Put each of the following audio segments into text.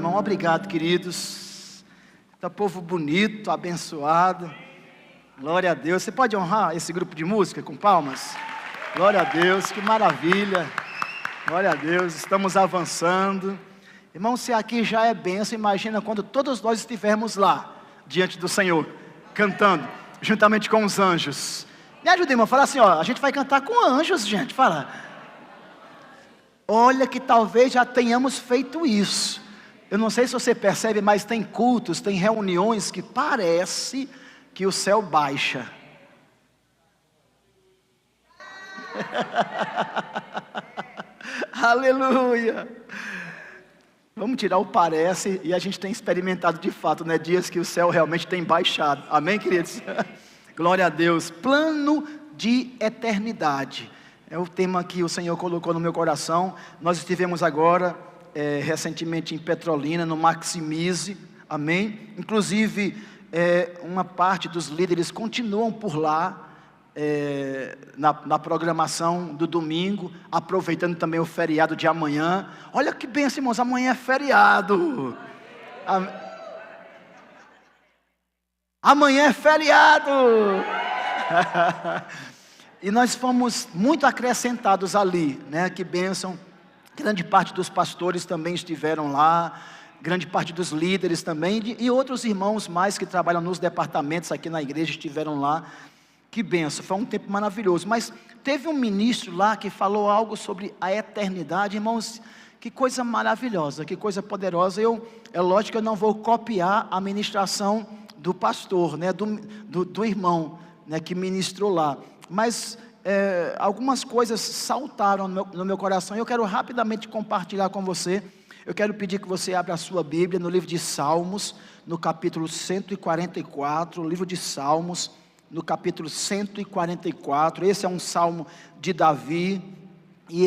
irmão. Obrigado, queridos. Tá povo bonito, abençoado. Glória a Deus. Você pode honrar esse grupo de música com palmas? Glória a Deus, que maravilha. Glória a Deus, estamos avançando. Irmão, se aqui já é bênção, imagina quando todos nós estivermos lá, diante do Senhor, cantando, juntamente com os anjos. Me ajuda, irmão, fala assim, ó, a gente vai cantar com anjos, gente, fala. Olha que talvez já tenhamos feito isso. Eu não sei se você percebe, mas tem cultos, tem reuniões que parece que o céu baixa. Aleluia. Vamos tirar o parece e a gente tem experimentado de fato, né? Dias que o céu realmente tem baixado. Amém, queridos? Glória a Deus. Plano de eternidade. É o tema que o Senhor colocou no meu coração. Nós estivemos agora, recentemente em Petrolina, no Maximize, amém? Inclusive, uma parte dos líderes continuam por lá, na programação do domingo, aproveitando também o feriado de amanhã. Olha que bênção, irmãos, amanhã é feriado. Amanhã é feriado. E nós fomos muito acrescentados ali, né? Que bênção. Grande parte dos pastores também estiveram lá, grande parte dos líderes também, e outros irmãos mais que trabalham nos departamentos aqui na igreja estiveram lá. Que bênção, foi um tempo maravilhoso. Mas teve um ministro lá que falou algo sobre a eternidade, irmãos, que coisa maravilhosa, que coisa poderosa. É lógico que eu não vou copiar a ministração do pastor, né, do irmão, né, que ministrou lá. Mas algumas coisas saltaram no meu coração e eu quero rapidamente compartilhar com você. Eu quero pedir que você abra a sua Bíblia no livro de Salmos, no capítulo 144, livro de Salmos, no capítulo 144, esse é um salmo de Davi, e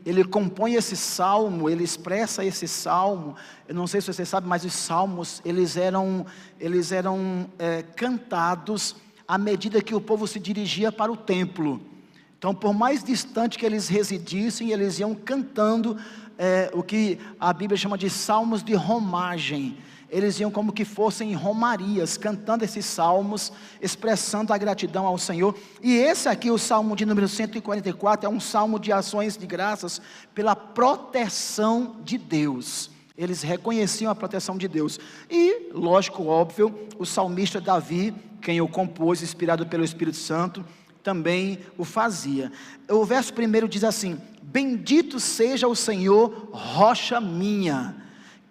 ele compõe esse salmo, ele expressa esse salmo. Eu não sei se você sabe, mas os salmos, eles eram cantados à medida que o povo se dirigia para o templo. Então, por mais distante que eles residissem, eles iam cantando o que a Bíblia chama de salmos de romagem. Eles iam como que fossem romarias, cantando esses salmos, expressando a gratidão ao Senhor. E esse aqui, o salmo de número 144, é um salmo de ações de graças pela proteção de Deus. Eles reconheciam a proteção de Deus. E, lógico, óbvio, o salmista Davi, quem o compôs, inspirado pelo Espírito Santo, também o fazia. O verso primeiro diz assim: bendito seja o Senhor, rocha minha,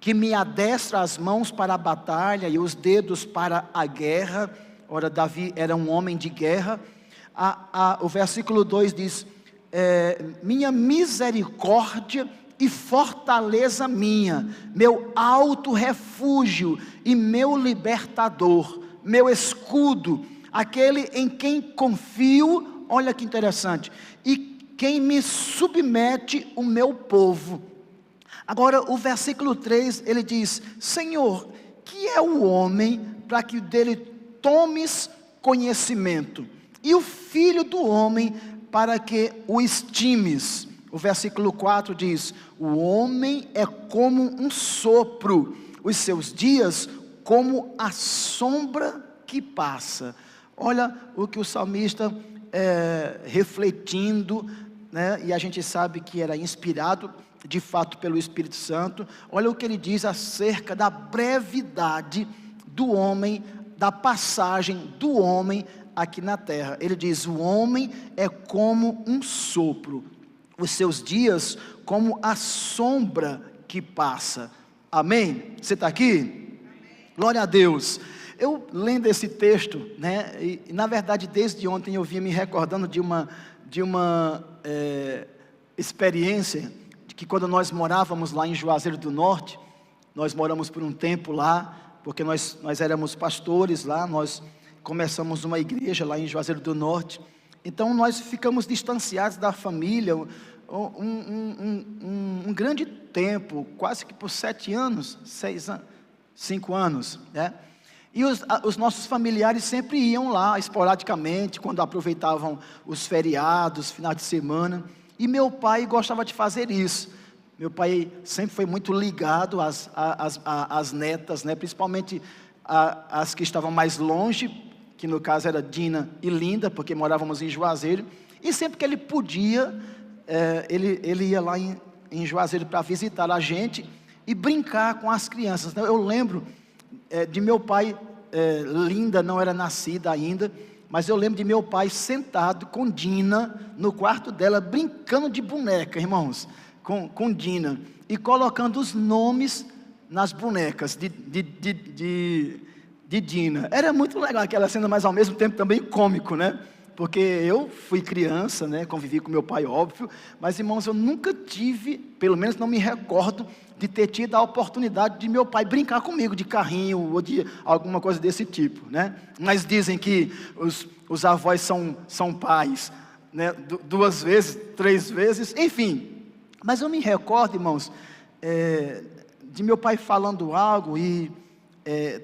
que me adestra as mãos para a batalha e os dedos para a guerra. Ora, Davi era um homem de guerra. O versículo 2 diz, minha misericórdia e fortaleza minha, meu alto refúgio e meu libertador, meu escudo, aquele em quem confio. Olha que interessante, e quem me submete o meu povo. Agora o versículo 3, ele diz, Senhor, que é o homem para que dele tomes conhecimento, e o filho do homem para que o estimes. O versículo 4 diz, o homem é como um sopro, os seus dias como a sombra que passa. Olha o que o salmista refletindo, né, e a gente sabe que era inspirado de fato pelo Espírito Santo. Olha o que ele diz acerca da brevidade do homem, da passagem do homem aqui na terra. Ele diz, o homem é como um sopro, os seus dias como a sombra que passa. Amém? Você está aqui? Glória a Deus. Eu lendo esse texto, né, e na verdade desde ontem eu vinha me recordando de uma experiência, que quando nós morávamos lá em Juazeiro do Norte, nós moramos por um tempo lá, porque nós éramos pastores lá, nós começamos uma igreja lá em Juazeiro do Norte, então nós ficamos distanciados da família, um grande tempo, quase que por 7 anos, 5 anos, né? E os nossos familiares sempre iam lá, esporadicamente, quando aproveitavam os feriados, final de semana. E meu pai gostava de fazer isso. Meu pai sempre foi muito ligado às netas, né? Principalmente as que estavam mais longe, que no caso era Dina e Linda, porque morávamos em Juazeiro. E sempre que ele podia, ele ia lá em Juazeiro para visitar a gente e brincar com as crianças. Eu lembro de meu pai, Linda não era nascida ainda, mas eu lembro de meu pai sentado com Dina no quarto dela, brincando de boneca, irmãos, com Dina, e colocando os nomes nas bonecas de Dina. Era muito legal aquela cena, mas ao mesmo tempo também cômico, né? Porque eu fui criança, né? Convivi com meu pai, óbvio, mas irmãos, eu nunca tive, pelo menos não me recordo, de ter tido a oportunidade de meu pai brincar comigo de carrinho ou de alguma coisa desse tipo, né? Mas dizem que os avós são pais, né? 2 vezes, 3 vezes, enfim. Mas eu me recordo, irmãos, de meu pai falando algo e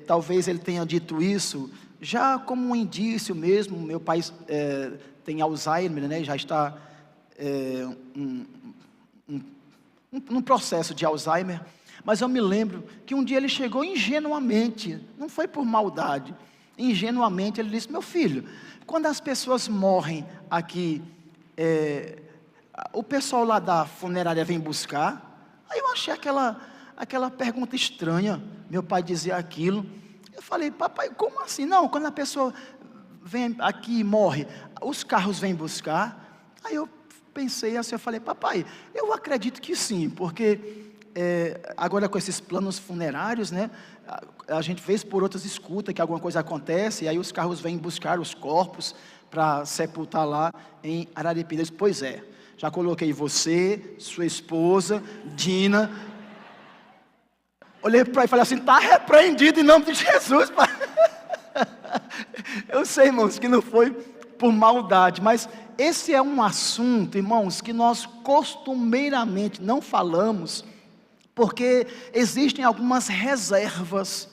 talvez ele tenha dito isso já como um indício mesmo. Meu pai tem Alzheimer, né? Já está num processo de Alzheimer, mas eu me lembro que um dia ele chegou ingenuamente, não foi por maldade, ingenuamente ele disse: meu filho, quando as pessoas morrem aqui, o pessoal lá da funerária vem buscar? Aí eu achei aquela pergunta estranha, meu pai dizia aquilo. Eu falei: papai, como assim? Não, quando a pessoa vem aqui e morre, os carros vêm buscar? Aí eu pensei assim, eu falei: papai, eu acredito que sim, porque agora com esses planos funerários, né, a gente vez por outras escuta que alguma coisa acontece, e aí os carros vêm buscar os corpos para sepultar lá em Araripina. Pois é, já coloquei você, sua esposa, Dina. Olhei para ele e falei assim: está repreendido em nome de Jesus, pai. Eu sei, irmãos, que não foi por maldade, mas esse é um assunto, irmãos, que nós costumeiramente não falamos, porque existem algumas reservas.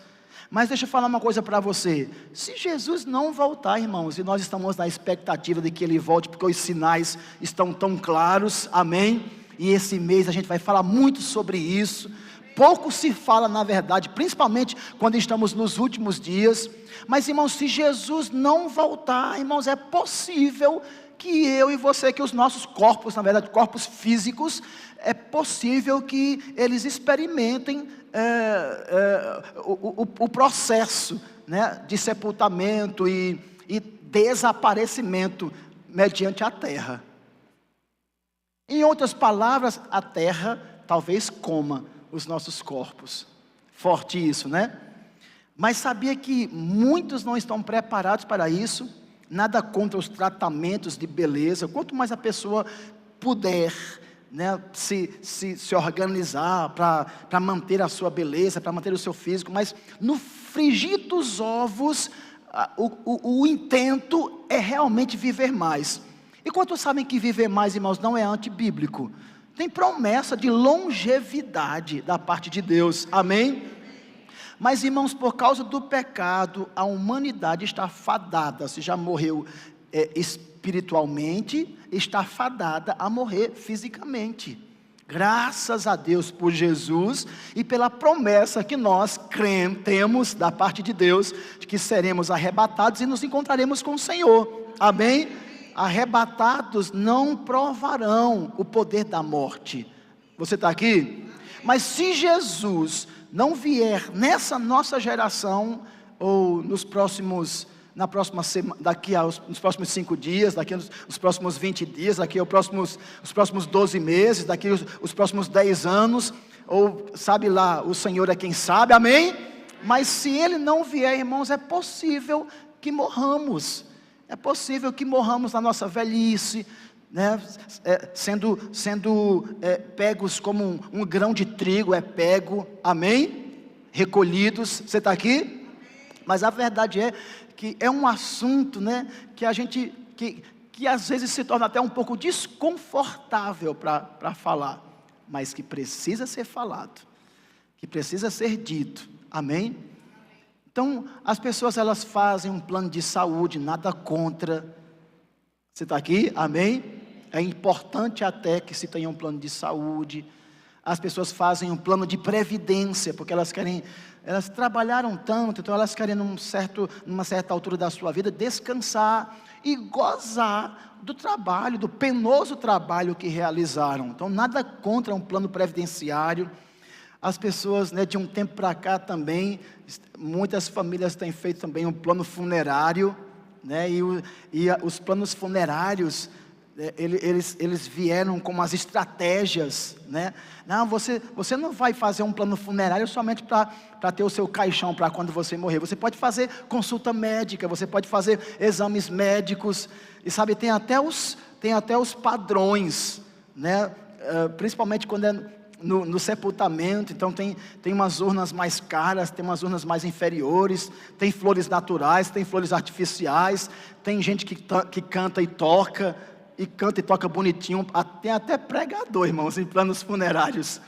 Mas deixa eu falar uma coisa para você: se Jesus não voltar, irmãos, e nós estamos na expectativa de que Ele volte, porque os sinais estão tão claros, amém? E esse mês a gente vai falar muito sobre isso. Pouco se fala, na verdade, principalmente quando estamos nos últimos dias. Mas, irmãos, se Jesus não voltar, irmãos, é possível que eu e você, que os nossos corpos, na verdade, corpos físicos, é possível que eles experimentem o processo, né, de sepultamento e desaparecimento mediante a terra. Em outras palavras, a terra talvez coma os nossos corpos. Forte isso, né? Mas sabia que muitos não estão preparados para isso? Nada contra os tratamentos de beleza. Quanto mais a pessoa puder, né, se organizar para manter a sua beleza, para manter o seu físico, mas no frigir dos ovos, o intento é realmente viver mais. E quantos sabem que viver mais, irmãos, não é antibíblico? Tem promessa de longevidade da parte de Deus, amém? Mas, irmãos, por causa do pecado, a humanidade está fadada. Se já morreu espiritualmente, está fadada a morrer fisicamente. Graças a Deus por Jesus e pela promessa que nós temos da parte de Deus, de que seremos arrebatados e nos encontraremos com o Senhor, amém? Arrebatados não provarão o poder da morte. Você está aqui? Mas se Jesus não vier nessa nossa geração, ou nos próximos nos próximos 5 dias, daqui aos próximos 20 dias, daqui os próximos 12 meses, daqui os próximos 10 anos, ou sabe lá, o Senhor é quem sabe, amém? Mas se Ele não vier, irmãos, é possível que morramos. É possível que morramos na nossa velhice, né? Sendo pegos como um grão de trigo é pego, amém? Recolhidos, você está aqui? Mas a verdade é que é um assunto, né, que a gente, que às vezes se torna até um pouco desconfortável para falar, mas que precisa ser falado, que precisa ser dito, amém? Então, as pessoas, elas fazem um plano de saúde, nada contra. Você está aqui? Amém? É importante até que se tenha um plano de saúde. As pessoas fazem um plano de previdência, porque elas trabalharam tanto, então elas querem numa certa altura da sua vida descansar e gozar do trabalho, do penoso trabalho que realizaram. Então nada contra um plano previdenciário. As pessoas, de um tempo para cá também, muitas famílias têm feito também um plano funerário, e os planos funerários, eles vieram com umas estratégias, Não, você não vai fazer um plano funerário somente para ter o seu caixão para quando você morrer. Você pode fazer consulta médica, você pode fazer exames médicos, e sabe, tem até os padrões, principalmente quando é no sepultamento. Então tem umas urnas mais caras, tem umas urnas mais inferiores, tem flores naturais, tem flores artificiais, tem gente que canta e toca bonitinho, tem até pregador, irmãos, em planos funerários.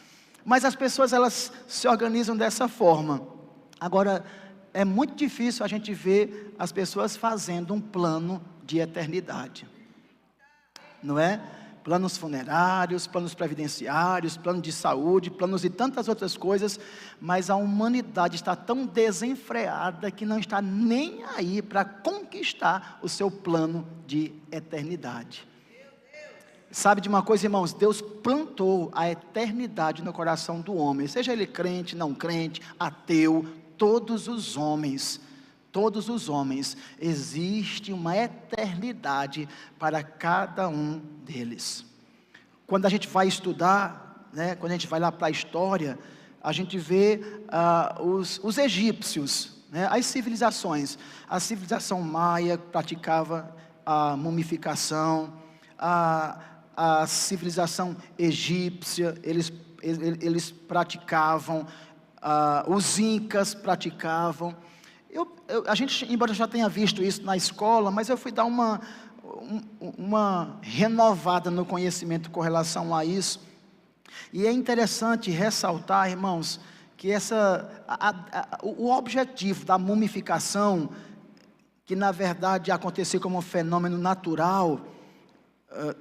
Mas as pessoas, elas se organizam dessa forma. Agora, é muito difícil a gente ver as pessoas fazendo um plano de eternidade, não é? Planos funerários, planos previdenciários, planos de saúde, planos de tantas outras coisas, mas a humanidade está tão desenfreada que não está nem aí para conquistar o seu plano de eternidade. Sabe de uma coisa, irmãos? Deus plantou a eternidade no coração do homem, seja ele crente, não crente, ateu, todos os homens, existe uma eternidade para cada um deles. Quando a gente vai estudar, quando a gente vai lá para a história, a gente vê os egípcios, as civilizações. A civilização maia praticava a mumificação, a civilização egípcia, eles praticavam, os incas praticavam. A gente, embora já tenha visto isso na escola, mas eu fui dar uma renovada no conhecimento com relação a isso. E é interessante ressaltar, irmãos, que o objetivo da mumificação, que na verdade aconteceu como um fenômeno natural,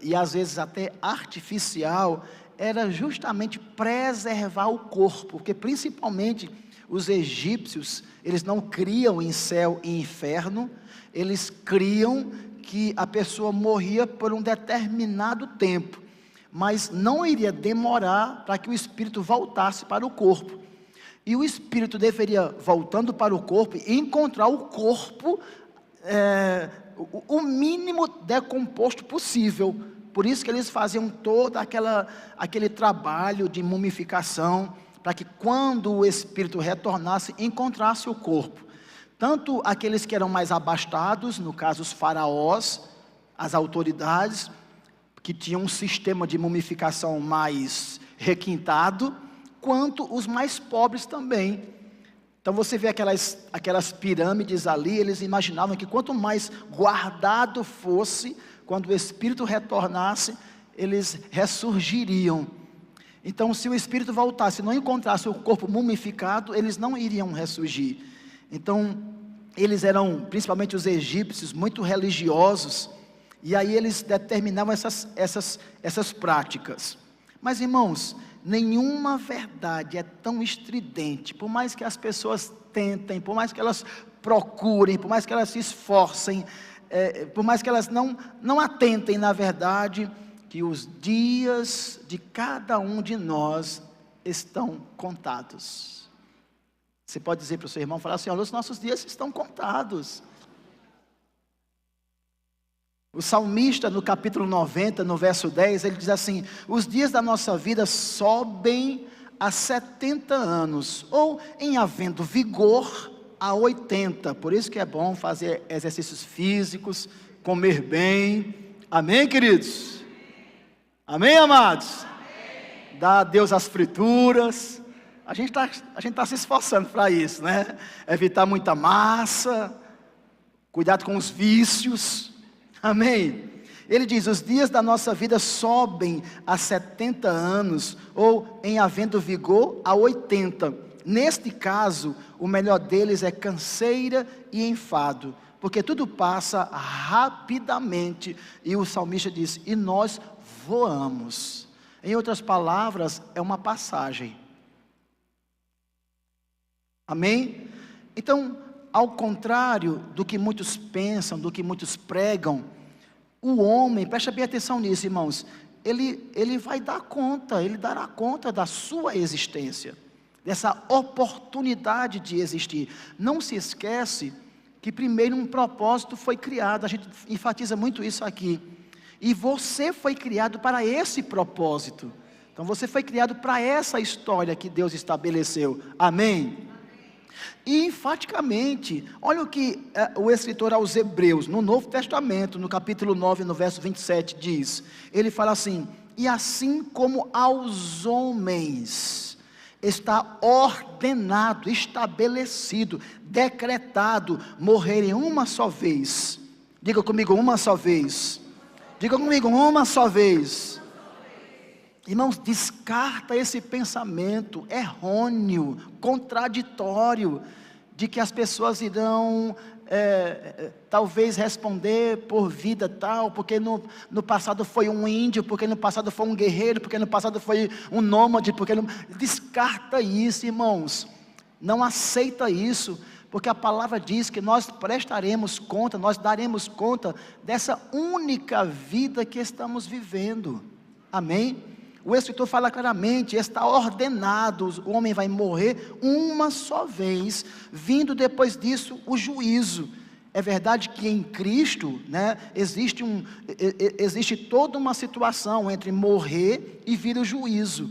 e às vezes até artificial, era justamente preservar o corpo, porque principalmente os egípcios, eles não criam em céu e inferno, eles criam que a pessoa morria por um determinado tempo, mas não iria demorar para que o espírito voltasse para o corpo, e o espírito deveria, voltando para o corpo, encontrar o corpo, o mínimo decomposto possível. Por isso que eles faziam todo aquele trabalho de mumificação, para que quando o espírito retornasse, encontrasse o corpo. Tanto aqueles que eram mais abastados, no caso os faraós, as autoridades, que tinham um sistema de mumificação mais requintado, quanto os mais pobres também. Então você vê aquelas pirâmides ali, eles imaginavam que quanto mais guardado fosse, quando o espírito retornasse, eles ressurgiriam. Então se o espírito voltasse e não encontrasse o corpo mumificado, eles não iriam ressurgir. Então eles eram, principalmente os egípcios, muito religiosos, e aí eles determinavam essas práticas. Mas irmãos, nenhuma verdade é tão estridente, por mais que as pessoas tentem, por mais que elas procurem, por mais que elas se esforcem, por mais que elas não atentem na verdade, que os dias de cada um de nós estão contados. Você pode dizer para o seu irmão, falar assim: olha, os nossos dias estão contados. O salmista, no capítulo 90, no verso 10, ele diz assim: os dias da nossa vida sobem a 70 anos, ou em havendo vigor, a 80. Por isso que é bom fazer exercícios físicos, comer bem. Amém, queridos? Amém, amados? Amém. Dá a Deus as frituras. A gente tá se esforçando para isso, né? Evitar muita massa, cuidado com os vícios. Amém? Ele diz: os dias da nossa vida sobem a 70 anos, ou em havendo vigor, a 80. Neste caso, o melhor deles é canseira e enfado, porque tudo passa rapidamente. E o salmista diz: e nós voamos. Em outras palavras, é uma passagem. Amém? Então, ao contrário do que muitos pensam, do que muitos pregam, o homem, preste bem atenção nisso, irmãos, ele vai dar conta, ele dará conta da sua existência, dessa oportunidade de existir. Não se esquece que primeiro um propósito foi criado, a gente enfatiza muito isso aqui, e você foi criado para esse propósito. Então você foi criado para essa história que Deus estabeleceu, amém? E enfaticamente, olha o que o escritor aos Hebreus, no Novo Testamento, no capítulo 9, no verso 27, diz, ele fala assim, e assim como aos homens está ordenado, estabelecido, decretado, morrerem uma só vez, diga comigo, uma só vez, diga comigo, uma só vez. Irmãos, descarta esse pensamento errôneo, contraditório, de que as pessoas irão talvez responder por vida tal, porque no passado foi um índio, porque no passado foi um guerreiro, porque no passado foi um nômade, descarta isso, irmãos, não aceita isso, porque a palavra diz que nós prestaremos conta, nós daremos conta dessa única vida que estamos vivendo, amém? O escritor fala claramente, está ordenado, o homem vai morrer uma só vez, vindo depois disso o juízo. É verdade que em Cristo, né, existe toda uma situação entre morrer e vir o juízo.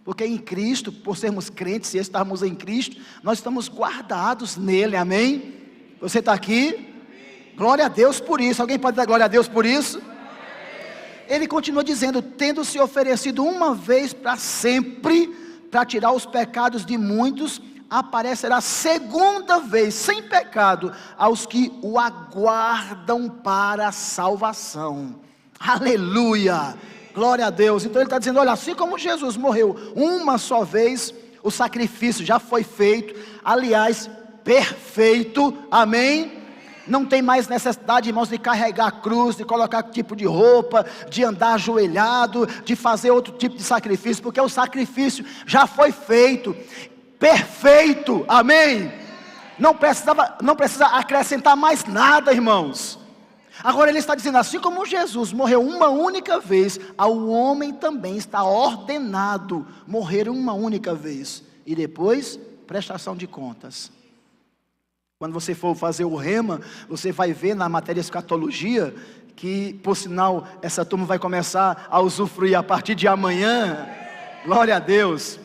Porque em Cristo, por sermos crentes e estarmos em Cristo, nós estamos guardados nele, amém? Você está aqui? Amém. Glória a Deus por isso, alguém pode dar glória a Deus por isso? Ele continua dizendo, tendo se oferecido uma vez para sempre, para tirar os pecados de muitos, aparecerá segunda vez, sem pecado, aos que o aguardam para a salvação, aleluia, glória a Deus. Então ele está dizendo, olha, assim como Jesus morreu uma só vez, o sacrifício já foi feito, aliás, perfeito, amém? Não tem mais necessidade, irmãos, de carregar a cruz, de colocar tipo de roupa, de andar ajoelhado, de fazer outro tipo de sacrifício, porque o sacrifício já foi feito, perfeito, amém? Não precisa acrescentar mais nada, irmãos. Agora ele está dizendo, assim como Jesus morreu uma única vez, ao homem também está ordenado morrer uma única vez, e depois, prestação de contas. Quando você for fazer o rema, você vai ver na matéria escatologia, que por sinal, essa turma vai começar a usufruir a partir de amanhã, glória a Deus,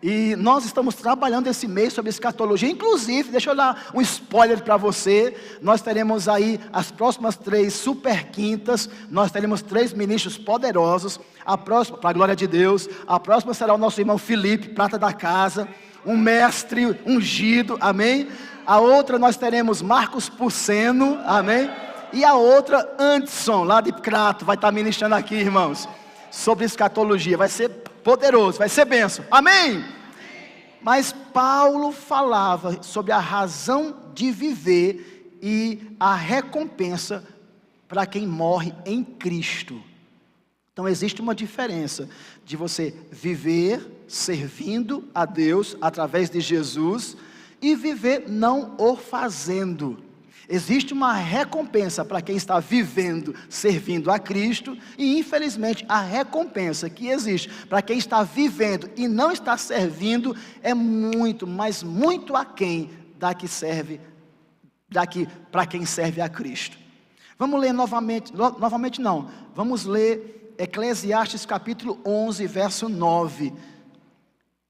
e nós estamos trabalhando esse mês sobre escatologia, inclusive, deixa eu dar um spoiler para você, nós teremos aí as próximas 3 super quintas, nós teremos 3 ministros poderosos, a próxima, para a glória de Deus, a próxima será o nosso irmão Felipe, prata da casa, um mestre ungido, amém? A outra nós teremos Marcos Puceno, amém? E a outra Anderson, lá de Crato, vai estar ministrando aqui, irmãos, sobre escatologia, vai ser poderoso, vai ser bênção, amém? Mas Paulo falava sobre a razão de viver e a recompensa para quem morre em Cristo. Então existe uma diferença de você viver servindo a Deus através de Jesus e viver não o fazendo. Existe uma recompensa para quem está vivendo, servindo a Cristo, e infelizmente a recompensa que existe para quem está vivendo e não está servindo é muito, mas muito aquém da que serve, para quem serve a Cristo. Vamos ler novamente não, vamos ler Eclesiastes capítulo 11, verso 9.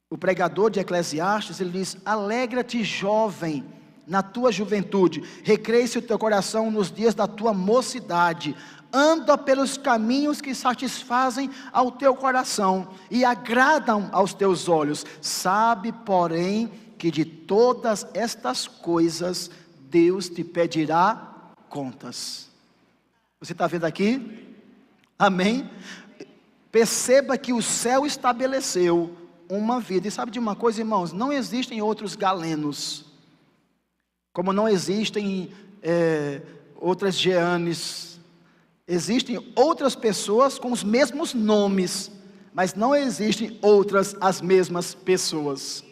O pregador de Eclesiastes, ele diz, alegra-te jovem, na tua juventude, recreie-se o teu coração nos dias da tua mocidade, anda pelos caminhos que satisfazem ao teu coração, e agradam aos teus olhos, sabe porém, que de todas estas coisas, Deus te pedirá contas. Você está vendo aqui? Amém? Perceba que o céu estabeleceu uma vida, e sabe de uma coisa, irmãos, não existem outros galenos, como não existem outras Jeanes, existem outras pessoas com os mesmos nomes, mas não existem outras as mesmas pessoas.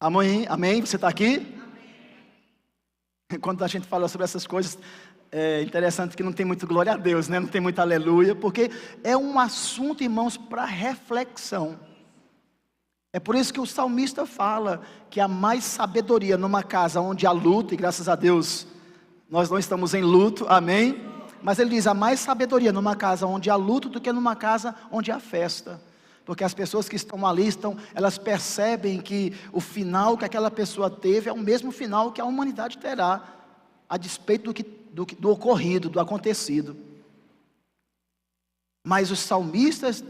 Amém? Amém? Você está aqui? Amém. Quando a gente fala sobre essas coisas, é interessante que não tem muito glória a Deus, né? Não tem muito aleluia, porque é um assunto, irmãos, para reflexão. É por isso que o salmista fala que há mais sabedoria numa casa onde há luto, e graças a Deus nós não estamos em luto, amém? Mas ele diz, há mais sabedoria numa casa onde há luto do que numa casa onde há festa. Porque as pessoas que estão ali, elas percebem que o final que aquela pessoa teve é o mesmo final que a humanidade terá, a despeito do ocorrido, do acontecido. Mas os salmistas,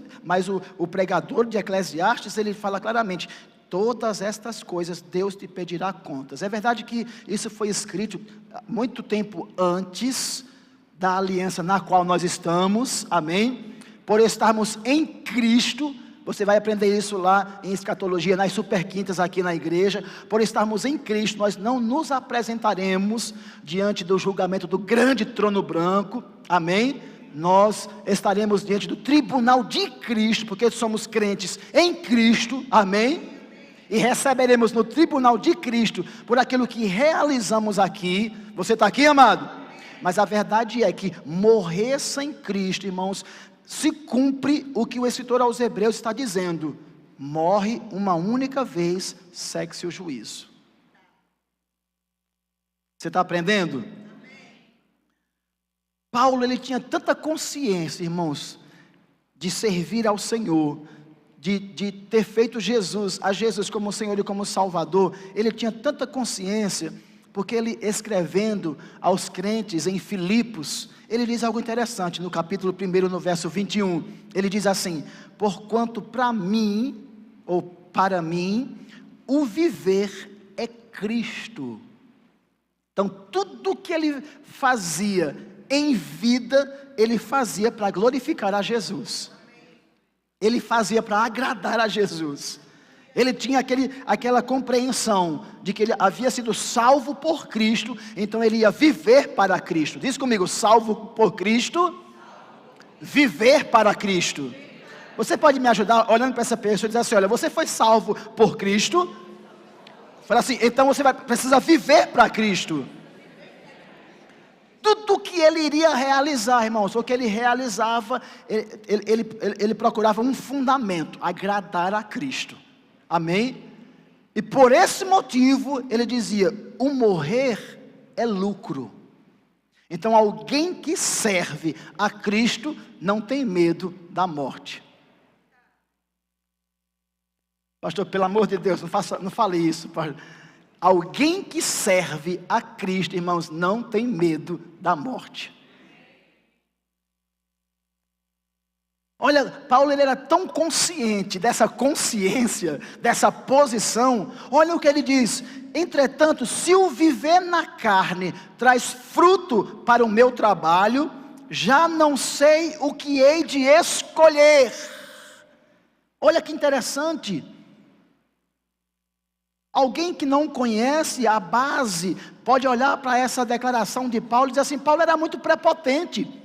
o pregador de Eclesiastes, ele fala claramente, todas estas coisas Deus te pedirá contas. É verdade que isso foi escrito muito tempo antes da aliança na qual nós estamos, amém? Por estarmos em Cristo, você vai aprender isso lá em escatologia, nas superquintas aqui na igreja. Por estarmos em Cristo, nós não nos apresentaremos diante do julgamento do grande trono branco, amém? Nós estaremos diante do tribunal de Cristo, porque somos crentes em Cristo, amém? E receberemos no tribunal de Cristo, por aquilo que realizamos aqui. Você está aqui, amado? Mas a verdade é que morrer sem Cristo, irmãos, se cumpre o que o escritor aos Hebreus está dizendo: morre uma única vez, segue-se o juízo. Você está aprendendo? Paulo, ele tinha tanta consciência, irmãos, de servir ao Senhor, de ter feito a Jesus como Senhor e como Salvador. Ele tinha tanta consciência, porque ele, escrevendo aos crentes em Filipos, ele diz algo interessante, no capítulo 1, no verso 21, ele diz assim: porquanto para mim, o viver é Cristo. Então tudo que ele fazia em vida, ele fazia para glorificar a Jesus, ele fazia para agradar a Jesus. Ele tinha aquela compreensão de que ele havia sido salvo por Cristo, então ele ia viver para Cristo. Diz comigo, salvo por Cristo, viver para Cristo. Você pode me ajudar olhando para essa pessoa e dizer assim: olha, você foi salvo por Cristo. Fala assim, então você precisa viver para Cristo. Tudo que ele iria realizar, irmãos, o que ele realizava, ele procurava um fundamento: agradar a Cristo. Amém? E por esse motivo, ele dizia, o morrer é lucro. Então alguém que serve a Cristo não tem medo da morte. Pastor, pelo amor de Deus, não fale isso, pastor. Alguém que serve a Cristo, irmãos, não tem medo da morte. Olha, Paulo, ele era tão consciente dessa consciência, dessa posição. Olha o que ele diz: entretanto, se o viver na carne traz fruto para o meu trabalho, já não sei o que hei de escolher. Olha que interessante. Alguém que não conhece a base, pode olhar para essa declaração de Paulo e dizer assim: Paulo era muito prepotente.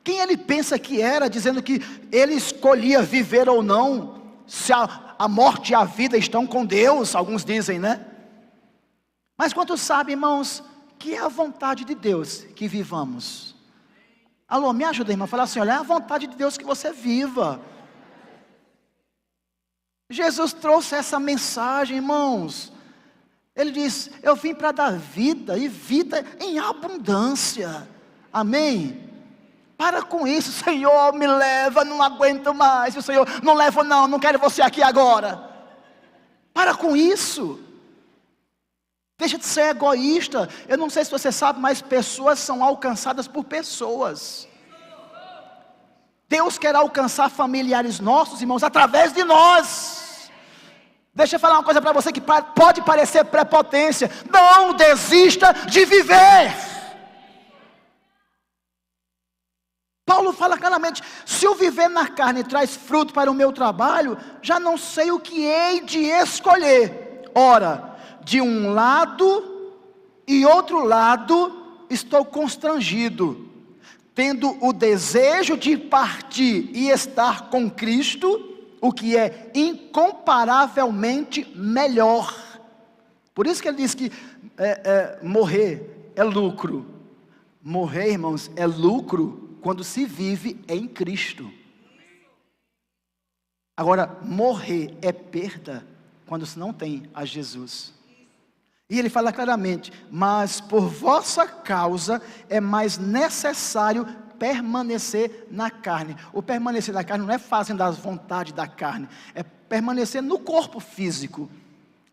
Quem ele pensa que era, dizendo que ele escolhia viver ou não, se a morte e a vida estão com Deus, alguns dizem, né? Mas quantos sabem, irmãos, que é a vontade de Deus que vivamos? Alô, me ajuda, irmão, fala assim: olha, é a vontade de Deus que você viva. Jesus trouxe essa mensagem, irmãos. Ele diz: eu vim para dar vida, e vida em abundância. Amém? Para com isso, Senhor, me leva, não aguento mais. O Senhor, não levo não quero você aqui agora. Para com isso. Deixa de ser egoísta. Eu não sei se você sabe, mas pessoas são alcançadas por pessoas. Deus quer alcançar familiares nossos, irmãos, através de nós. Deixa eu falar uma coisa para você que pode parecer prepotência. Não desista de viver. Paulo fala claramente: se eu viver na carne traz fruto para o meu trabalho, já não sei o que hei de escolher. Ora, de um lado e outro lado estou constrangido. tendo o desejo de partir e estar com Cristo, o que é incomparavelmente melhor. Por isso que ele diz que morrer é lucro. Morrer, irmãos, é lucro quando se vive em Cristo. Agora, morrer é perda quando se não tem a Jesus. E ele fala claramente: mas por vossa causa é mais necessário permanecer na carne. O permanecer na carne não é fazendo as vontades da carne, é permanecer no corpo físico,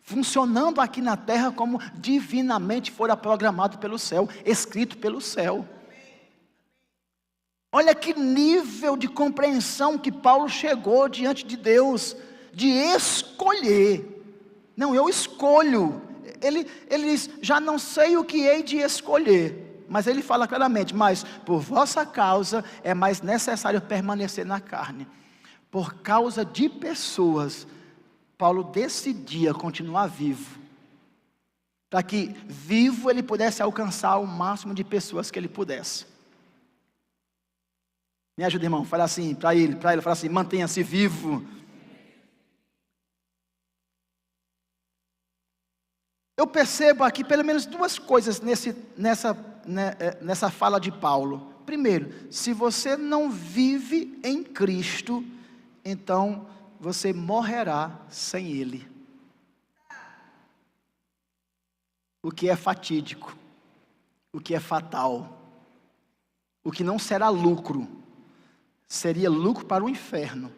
funcionando aqui na terra como divinamente fora programado pelo céu, escrito pelo céu. Olha que nível de compreensão que Paulo chegou diante de Deus, de escolher. Não, eu escolho. Ele diz: já não sei o que hei de escolher. Mas ele fala claramente: mas por vossa causa é mais necessário permanecer na carne. Por causa de pessoas, Paulo decidia continuar vivo, para que vivo ele pudesse alcançar o máximo de pessoas que ele pudesse. Me ajuda, irmão, fala assim para ele, fala assim: mantenha-se vivo. Eu percebo aqui pelo menos duas coisas nessa fala de Paulo. Primeiro, se você não vive em Cristo, então você morrerá sem Ele. O que é fatídico, o que é fatal, o que não será lucro, seria lucro para o inferno,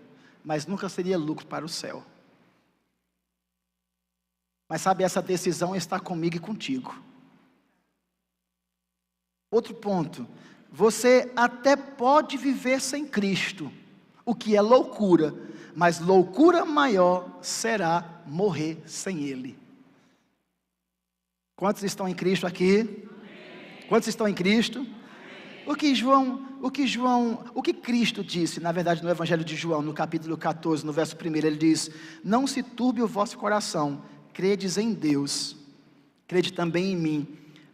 mas nunca seria lucro para o céu. Mas sabe, essa decisão está comigo e contigo. Outro ponto: você até pode viver sem Cristo, o que é loucura, mas loucura maior será morrer sem Ele. Quantos estão em Cristo aqui? Quantos estão em Cristo? O que Cristo disse, na verdade, no Evangelho de João, no capítulo 14, no verso 1, ele diz: não se turbe o vosso coração, credes em Deus, crede também em mim.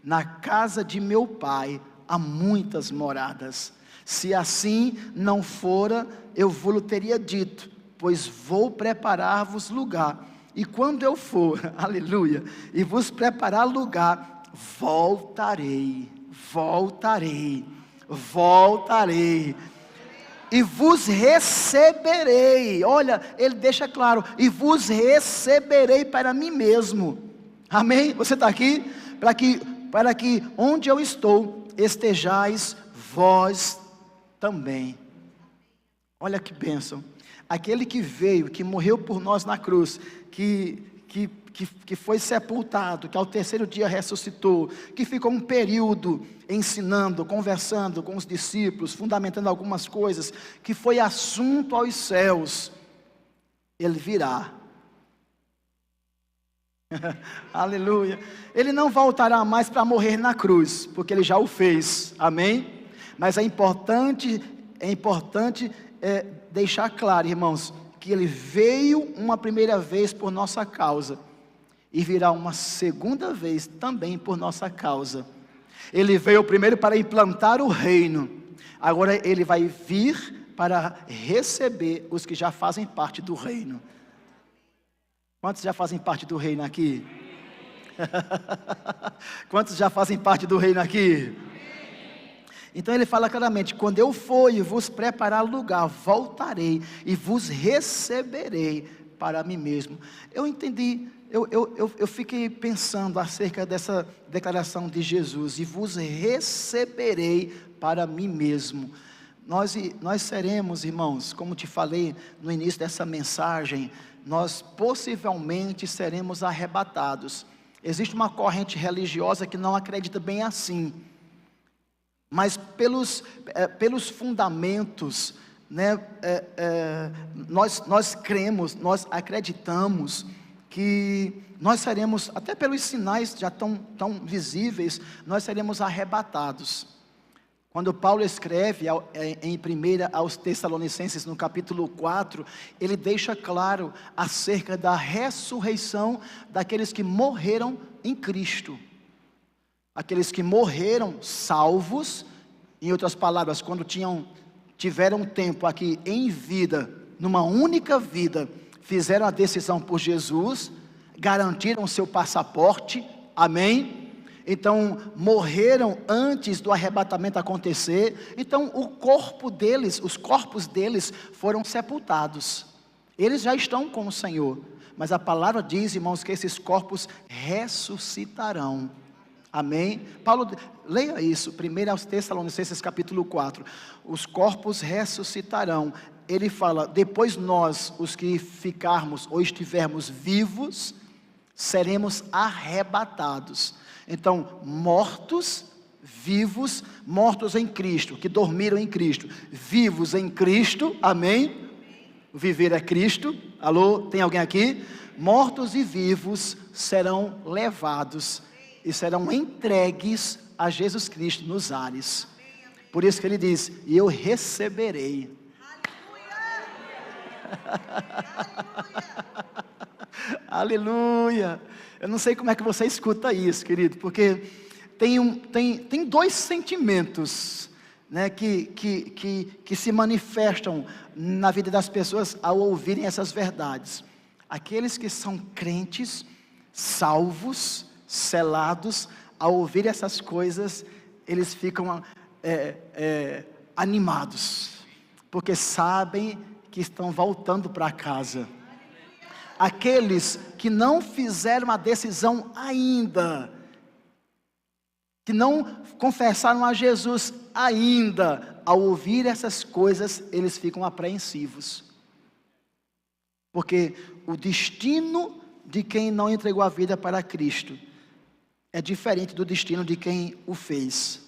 Na casa de meu Pai há muitas moradas. Se assim não fora, eu vou-lhe teria dito, pois vou preparar-vos lugar. E quando eu for, aleluia, e vos preparar lugar, voltarei, e vos receberei. Olha, ele deixa claro: e vos receberei para mim mesmo. Amém? Você está aqui? Para que onde eu estou, estejais vós também. Olha que bênção. Aquele que veio, que morreu por nós na cruz, que foi sepultado, que ao terceiro dia ressuscitou, que ficou um período ensinando, conversando com os discípulos, fundamentando algumas coisas, que foi assunto aos céus, ele virá. Aleluia. Ele não voltará mais para morrer na cruz, porque ele já o fez, amém? Mas é importante deixar claro, irmãos, que ele veio uma primeira vez por nossa causa, e virá uma segunda vez também por nossa causa. Ele veio primeiro para implantar o reino, agora ele vai vir para receber os que já fazem parte do reino. Quantos já fazem parte do reino aqui? Quantos já fazem parte do reino aqui? Então ele fala claramente: quando eu for e vos preparar lugar, voltarei e vos receberei para mim mesmo. Eu entendi, eu fiquei pensando acerca dessa declaração de Jesus: e vos receberei para mim mesmo. Nós seremos, irmãos, como te falei no início dessa mensagem, nós possivelmente seremos arrebatados. Existe uma corrente religiosa que não acredita bem assim, mas pelos fundamentos, né, nós cremos, nós acreditamos que nós seremos, até pelos sinais já tão visíveis, nós seremos arrebatados. Quando Paulo escreve em 1 aos Tessalonicenses, no capítulo 4, ele deixa claro acerca da ressurreição daqueles que morreram em Cristo. Aqueles que morreram salvos, Em outras palavras, quando tiveram tempo aqui em vida, numa única vida, fizeram a decisão por Jesus, garantiram seu passaporte, amém? Então morreram antes do arrebatamento acontecer. Então os corpos deles foram sepultados. Eles já estão com o Senhor, mas a palavra diz, irmãos, que esses corpos ressuscitarão. Amém? Paulo, leia isso, 1 Tessalonicenses capítulo 4, os corpos ressuscitarão. Ele fala, depois nós, os que ficarmos ou estivermos vivos, seremos arrebatados. Então, mortos, vivos, mortos em Cristo, que dormiram em Cristo, vivos em Cristo, amém? Viver é Cristo, alô, tem alguém aqui? Mortos e vivos serão levados e serão entregues a Jesus Cristo nos ares. Por isso que ele diz, e eu receberei. Aleluia. Eu não sei como é que você escuta isso, querido, porque tem dois sentimentos, né, que se manifestam na vida das pessoas ao ouvirem essas verdades. Aqueles que são crentes, salvos, selados, ao ouvir essas coisas, eles ficam animados, porque sabem que estão voltando para casa. Aqueles que não fizeram a decisão ainda, que não confessaram a Jesus ainda, ao ouvir essas coisas, eles ficam apreensivos, porque o destino de quem não entregou a vida para Cristo é diferente do destino de quem o fez.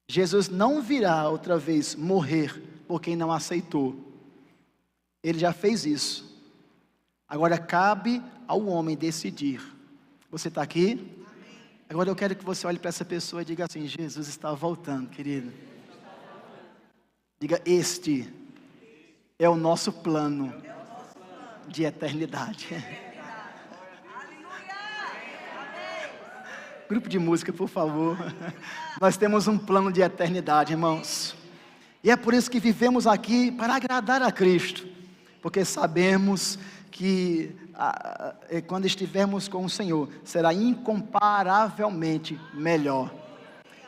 Jesus não virá outra vez morrer por quem não aceitou. Ele já fez isso. Agora cabe ao homem decidir. Você está aqui? Agora eu quero que você olhe para essa pessoa e diga assim, Jesus está voltando, querido. Diga, este é o nosso plano de eternidade. Grupo de música, por favor. Nós temos um plano de eternidade, irmãos. E é por isso que vivemos aqui para agradar a Cristo. Porque sabemos que quando estivermos com o Senhor, será incomparavelmente melhor.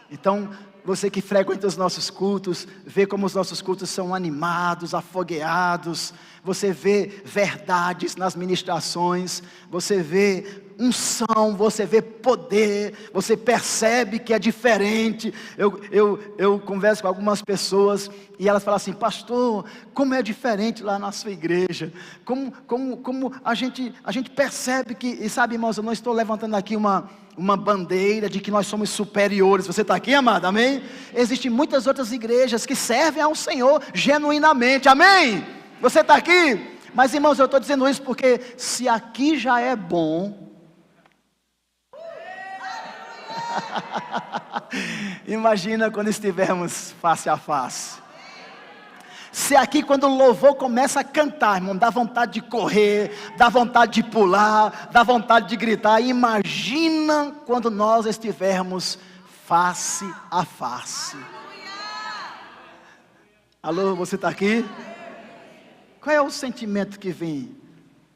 Então, você que frequenta os nossos cultos, vê como os nossos cultos são animados, afogueados, você vê verdades nas ministrações, você vê unção, você vê poder, você percebe que é diferente. Eu converso com algumas pessoas e elas falam assim, pastor, como é diferente lá na sua igreja, como a gente percebe que, e sabe, irmãos, eu não estou levantando aqui uma bandeira de que nós somos superiores. Você está aqui, amado, amém? Existem muitas outras igrejas que servem ao Senhor genuinamente, amém? Você está aqui? Mas, irmãos, eu estou dizendo isso porque se aqui já é bom, imagina quando estivermos face a face. Se aqui quando o louvor começa a cantar, irmão, dá vontade de correr, dá vontade de pular, dá vontade de gritar. Imagina quando nós estivermos face a face. Alô, você está aqui? Qual é o sentimento que vem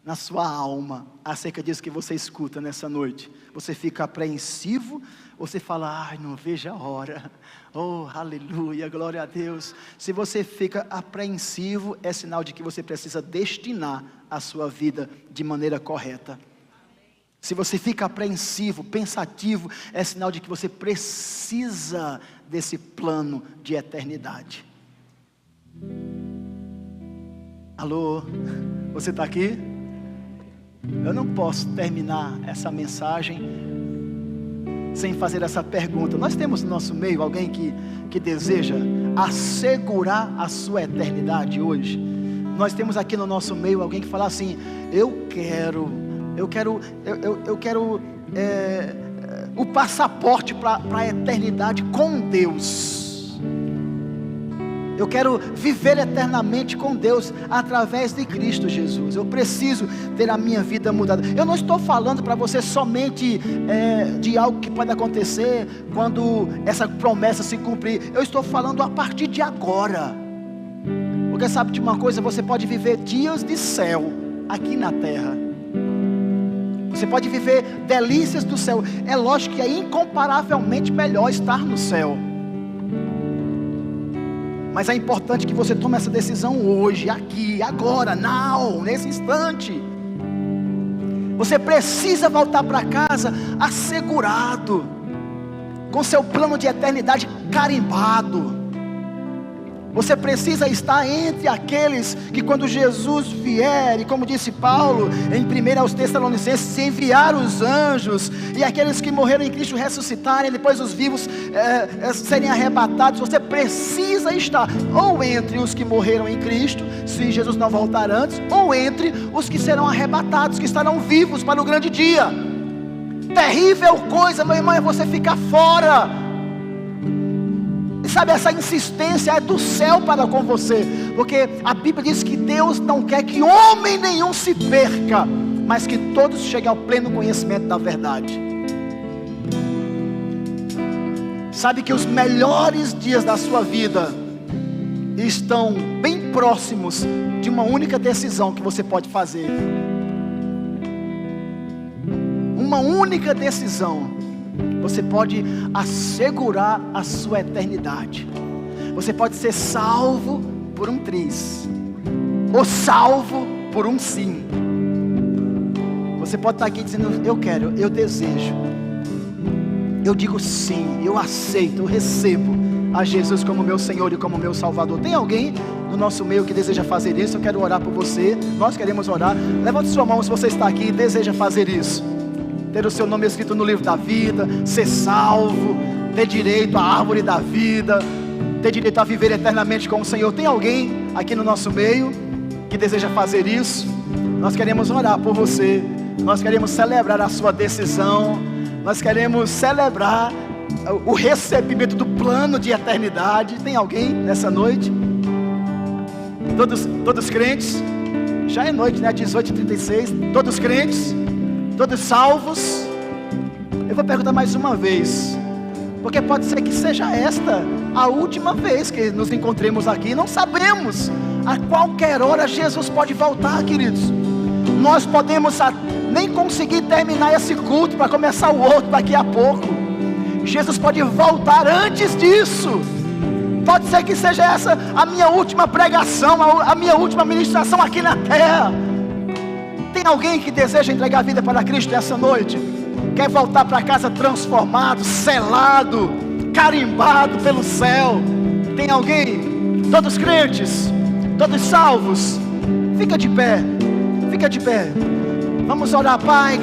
na sua alma acerca disso que você escuta nessa noite? Você fica apreensivo? Ou você fala, ai, não vejo a hora. Oh, aleluia, glória a Deus. Se você fica apreensivo, é sinal de que você precisa destinar a sua vida de maneira correta. Se você fica apreensivo, pensativo, é sinal de que você precisa desse plano de eternidade. Alô, você está aqui? Eu não posso terminar essa mensagem sem fazer essa pergunta. Nós temos no nosso meio alguém que deseja assegurar a sua eternidade hoje. Nós temos aqui no nosso meio alguém que fala assim, eu quero o passaporte para a eternidade com Deus. Eu quero viver eternamente com Deus através de Cristo Jesus. Eu preciso ter a minha vida mudada. Eu não estou falando para você somente de algo que pode acontecer quando essa promessa se cumprir. Eu estou falando a partir de agora. Porque sabe de uma coisa? Você pode viver dias de céu aqui na terra. Você pode viver delícias do céu. É lógico que é incomparavelmente melhor estar no céu. Mas é importante que você tome essa decisão hoje, aqui, agora, now, nesse instante. Você precisa voltar para casa assegurado, com seu plano de eternidade carimbado. Você precisa estar entre aqueles que quando Jesus vier, e como disse Paulo em 1 aos Tessalonicenses, se enviar os anjos, e aqueles que morreram em Cristo ressuscitarem, depois os vivos serem arrebatados, você precisa estar ou entre os que morreram em Cristo, se Jesus não voltar antes, ou entre os que serão arrebatados, que estarão vivos para o grande dia. Terrível coisa, meu irmão, é você ficar fora. Sabe, essa insistência é do céu para com você, porque a Bíblia diz que Deus não quer que homem nenhum se perca, mas que todos cheguem ao pleno conhecimento da verdade. Sabe que os melhores dias da sua vida estão bem próximos de uma única decisão que você pode fazer. Uma única decisão. Você pode assegurar a sua eternidade. Você pode ser salvo por um triz, ou salvo por um sim. Você pode estar aqui dizendo: eu quero, eu desejo, eu digo sim, eu aceito, eu recebo a Jesus como meu Senhor e como meu Salvador. Tem alguém no nosso meio que deseja fazer isso? Eu quero orar por você. Nós queremos orar. Levante sua mão se você está aqui e deseja fazer isso. Ter o seu nome escrito no livro da vida, ser salvo, ter direito à árvore da vida, ter direito a viver eternamente com o Senhor. Tem alguém aqui no nosso meio que deseja fazer isso? Nós queremos orar por você. Nós queremos celebrar a sua decisão. Nós queremos celebrar o recebimento do plano de eternidade. Tem alguém nessa noite? Todos crentes? Já é noite, né? 18h36. Todos crentes? Todos salvos? Eu vou perguntar mais uma vez, porque pode ser que seja esta a última vez que nos encontremos aqui. Não sabemos, a qualquer hora Jesus pode voltar, queridos. Nós podemos nem conseguir terminar esse culto para começar o outro daqui a pouco. Jesus pode voltar antes disso. Pode ser que seja essa a minha última pregação, a minha última ministração aqui na terra. Tem alguém que deseja entregar a vida para Cristo essa noite? Quer voltar para casa transformado, selado, carimbado pelo céu? Tem alguém? Todos crentes? Todos salvos? Fica de pé. Fica de pé. Vamos orar, Pai.